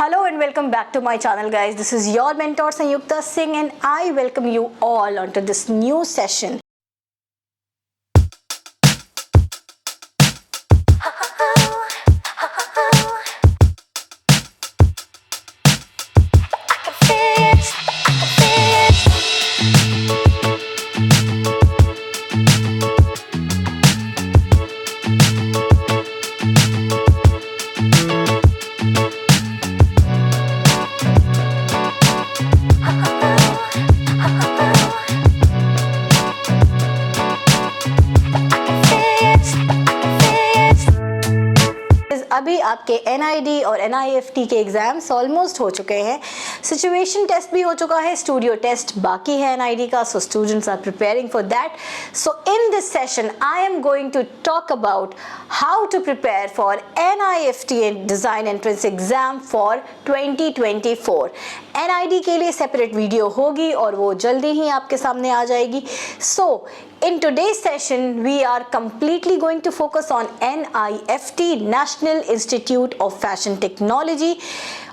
Hello and welcome back to my channel, guys. This is your mentor Sanyukta Singh and I welcome you all onto this new session. अभी आपके NID और NIFT के exams almost हो चुके हैं. Situation test भी हो चुका है, स्टूडियो टेस्ट बाकी है NID का, so students are preparing for that. So in this session I am going to talk about how to prepare for NIFT Design Entrance Exam for 2024. NID के लिए separate video होगी और वो जल्दी ही आपके सामने आ जाएगी. So in today's session, we are completely going to focus on NIFT, National Institute of Fashion Technology.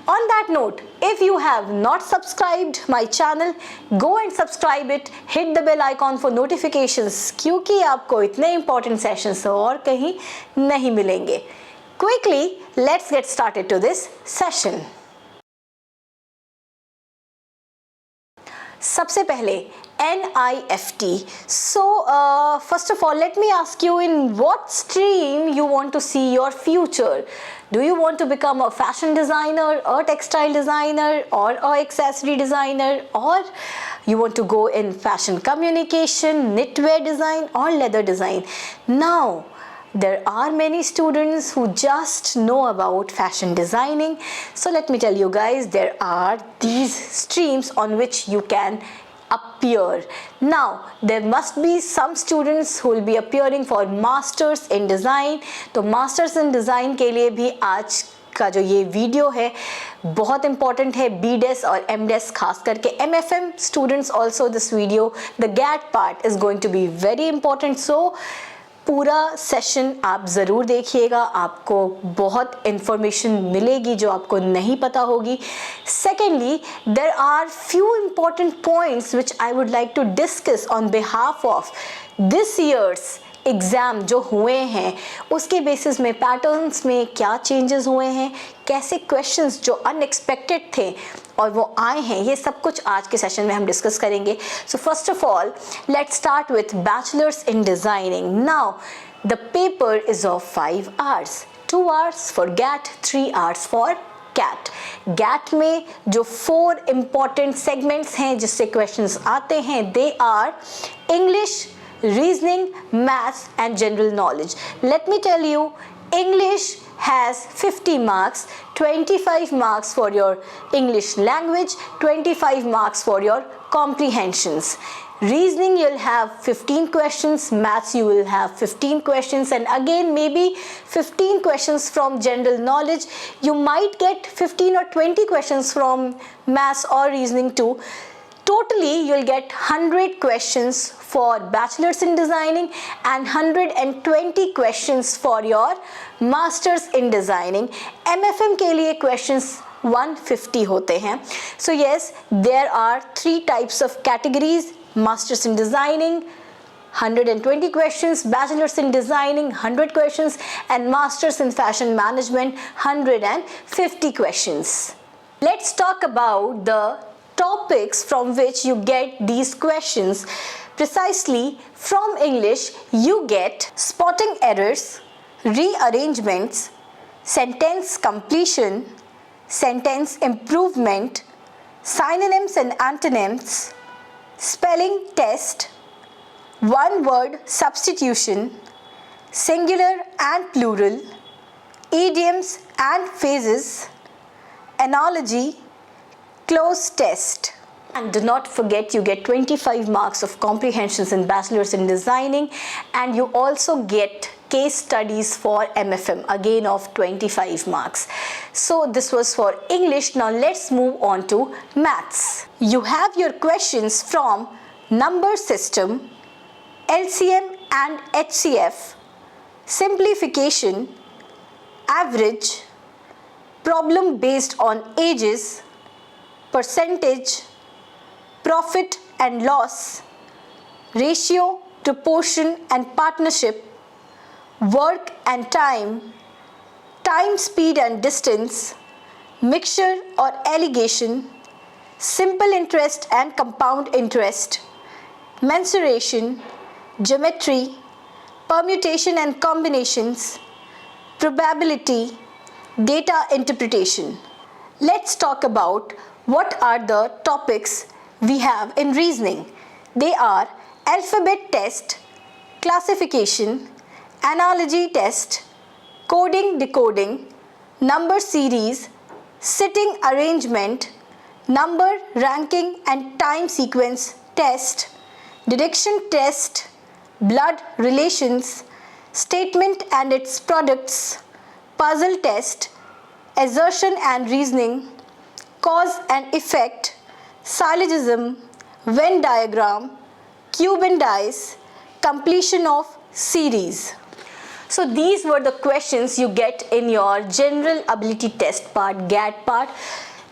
On that note, if you have not subscribed my channel, go and subscribe it. Hit the bell icon for notifications क्योंकि आपको इतने important sessions और कहीं नहीं मिलेंगे. Quickly, let's get started to this session. सबसे पहले NIFT. So first of all, let me ask you, in what stream you want to see your future? Do you want to become a fashion designer, a textile designer, or a accessory designer, or you want to go in fashion communication, knitwear design, or leather design? Now, there are many students who just know about fashion designing. So let me tell you guys, there are these streams on which you can appear. Now there must be some students who will be appearing for masters in design. तो masters in design के लिए भी आज का जो ये video है बहुत important है. BDes और MDes खास करके MFM students also this video, the GAT part is going to be very important. So पूरा सेशन आप ज़रूर देखिएगा, आपको बहुत इन्फॉर्मेशन मिलेगी जो आपको नहीं पता होगी. Secondly, there are few important points which I would like to discuss on behalf of this year's exam जो हुए हैं, उसके बेसिस में पैटर्न्स में क्या चेंजेस हुए हैं, कैसे क्वेश्चंस जो अनएक्सपेक्टेड थे और वो आए हैं, ये सब कुछ आज के सेशन में हम डिस्कस करेंगे. So first of all let's start with bachelors in designing. Now the paper is of 5 hours, 2 hours for GAT, 3 hours for CAT. GAT में जो 4 इम्पॉर्टेंट सेगमेंट्स हैं जिससे क्वेश्चंस आते हैं, they are English, reasoning, maths and general knowledge. Let me tell you, English has 50 marks, 25 marks for your English language, 25 marks for your comprehensions. Reasoning you'll have 15 questions, maths you will have 15 questions, and again maybe 15 questions from general knowledge. You might get 15 or 20 questions from maths or reasoning too. Totally you'll get 100 questions for bachelor's in designing and 120 questions for your master's in designing. MFM के लिए questions 150 होते हैं. So yes, there are 3 types of categories: master's in designing 120 questions, bachelor's in designing 100 questions, and master's in fashion management 150 questions. Let's talk about the topics from which you get these questions. Precisely from English you get spotting errors, rearrangements, sentence completion, sentence improvement, synonyms and antonyms, spelling test, one word substitution, singular and plural, idioms and phrases, analogy, close test. And do not forget, you get 25 marks of comprehensions in bachelor's in designing, and you also get case studies for MFM, again of 25 marks. So this was for English. Now let's move on to maths. You have your questions from number system, LCM and HCF, simplification, average, problem based on ages, percentage, profit and loss, ratio, proportion and partnership, work and time, time, speed and distance, mixture or alligation, simple interest and compound interest, mensuration, geometry, permutation and combinations, probability, data interpretation. Let's talk about what are the topics we have in reasoning. They are alphabet test, classification, analogy test, coding decoding, number series, sitting arrangement, number ranking and time sequence test, deduction test, blood relations, statement and its products, puzzle test, assertion and reasoning, cause and effect, syllogism, Venn diagram, Cuban dice, completion of series. So these were the questions you get in your general ability test part, GAT part.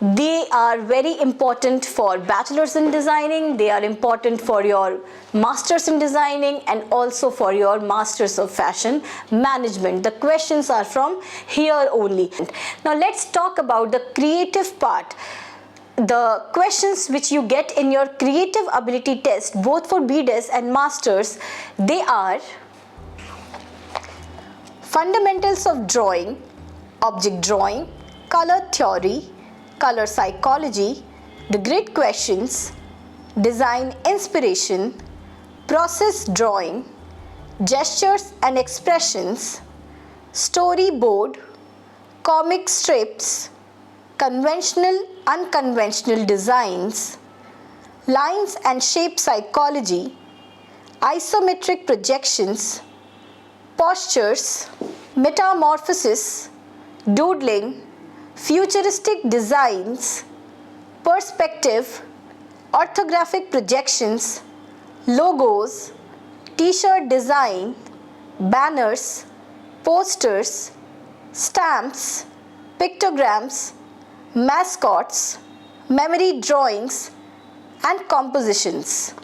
They are very important for bachelor's in designing, they are important for your master's in designing and also for your master's of fashion management. The questions are from here only. Now let's talk about the creative part. The questions which you get in your creative ability test, both for BDes and masters, they are fundamentals of drawing, object drawing, color theory, color psychology, the grid questions, design inspiration, process drawing, gestures and expressions, storyboard, comic strips, conventional, unconventional designs, lines and shape psychology, isometric projections, postures, metamorphosis, doodling, futuristic designs, perspective, orthographic projections, logos, t-shirt design, banners, posters, stamps, pictograms, mascots, memory drawings, and compositions.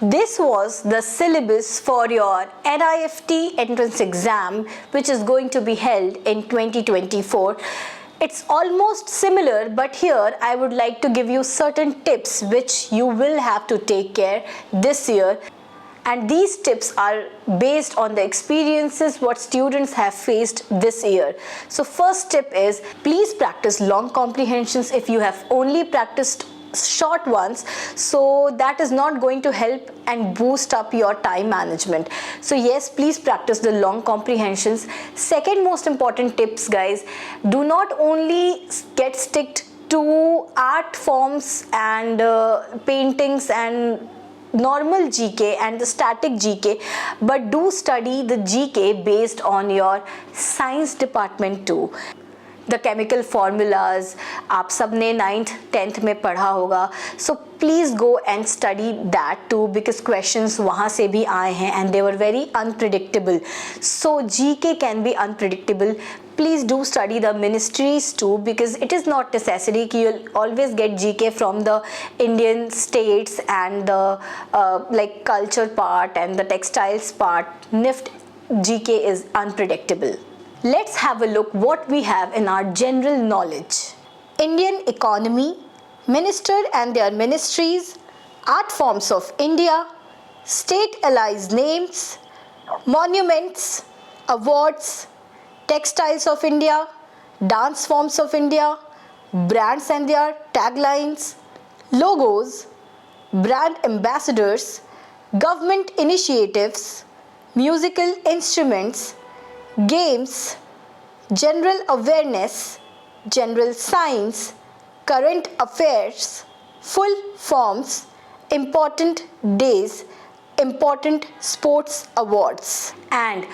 This was the syllabus for your NIFT entrance exam, which is going to be held in 2024. It's almost similar, but here I would like to give you certain tips which you will have to take care this year. And these tips are based on the experiences what students have faced this year. So first tip is, please practice long comprehensions if you have only practiced short ones, so that is not going to help and boost up your time management. So yes, please practice the long comprehensions. Second most important tips, guys, do not only get sticked to art forms and paintings and normal GK and the static GK, but do study the GK based on your science department too. The chemical formulas, आप सबने 9th 10th में पढ़ा होगा, so please go and study that too, because questions वहाँ से भी आए हैं and they were very unpredictable. So GK can be unpredictable. Please do study the ministries too, because it is not necessary कि you'll always get GK from the Indian states and the like culture part and the textiles part. NIFT GK is unpredictable. Let's have a look what we have in our general knowledge. Indian economy, minister and their ministries, art forms of India, state allies names, monuments, awards, textiles of India, dance forms of India, brands and their taglines, logos, brand ambassadors, government initiatives, musical instruments, games, general awareness, general science, current affairs, full forms, important days, important sports awards. And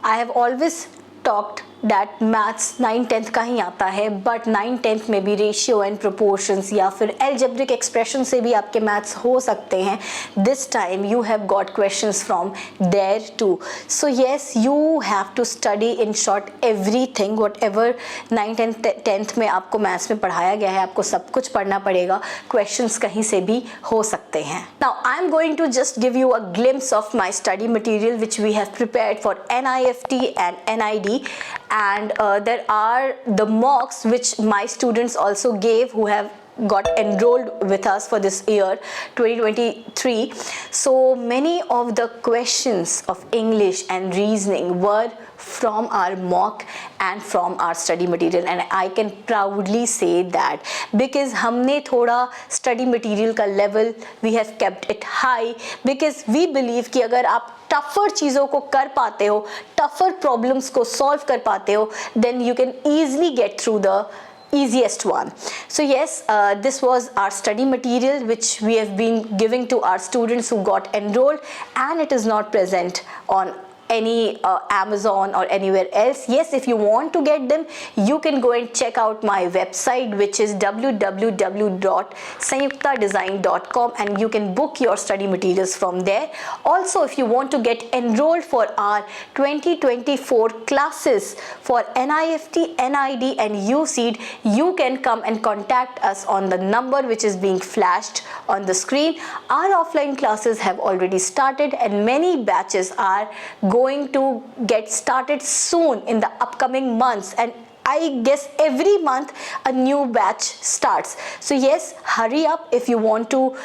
I have always talked that maths 9-10th का ही आता है, but 9-10th में भी ratio and proportions या फिर algebraic expression से भी आपके maths हो सकते हैं. This time you have got questions from there too. So yes, you have to study in short everything whatever 9th and 10th में आपको maths में पढ़ाया गया है, आपको सब कुछ पढ़ना पड़ेगा. Questions कहीं से भी हो सकते हैं. Now I am going to just give you a glimpse of my study material which we have prepared for NIFT and NID, and there are the mocks which my students also gave who have got enrolled with us for this year 2023. So many of the questions of English and reasoning were from our mock and from our study material, and I can proudly say that because हमने थोड़ा study material का level we have kept it high, because we believe कि अगर आप tougher चीज़ों को कर पाते हो, tougher problems को solve कर पाते हो, then you can easily get through the easiest one. So yes, this was our study material which we have been giving to our students who got enrolled, and it is not present on any Amazon or anywhere else. Yes, if you want to get them, you can go and check out my website, which is www.sanyuktadesign.com, and you can book your study materials from there. Also, if you want to get enrolled for our 2024 classes for NIFT, NID and USEED, you can come and contact us on the number which is being flashed on the screen. Our offline classes have already started, and many batches are going to get started soon in the upcoming months, and I guess every month a new batch starts. So yes, hurry up if you want to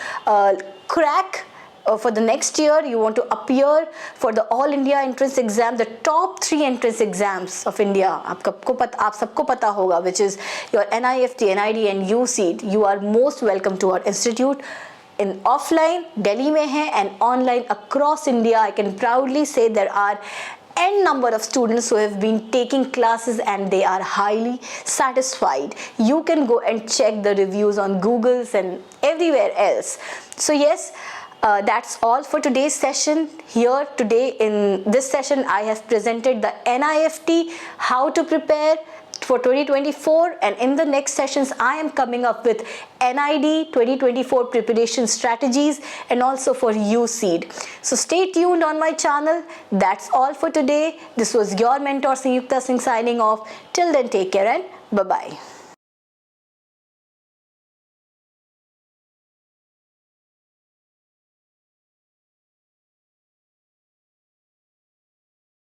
crack for the next year, you want to appear for the All India Entrance Exam, the top 3 entrance exams of India. आप सबको पता होगा, which is your NIFT, NID and USEED. You are most welcome to our institute. In offline Delhi में है, and online across India. I can proudly say there are n number of students who have been taking classes and they are highly satisfied. You can go and check the reviews on Google's and everywhere else. So yes, that's all for today's session. Here today in this session I have presented the NIFT, how to prepare for 2024, and in the next sessions I am coming up with NID 2024 preparation strategies and also for USEED. So stay tuned on my channel. That's all for today. This was your mentor Sanyukta Singh signing off. Till then, take care and bye-bye.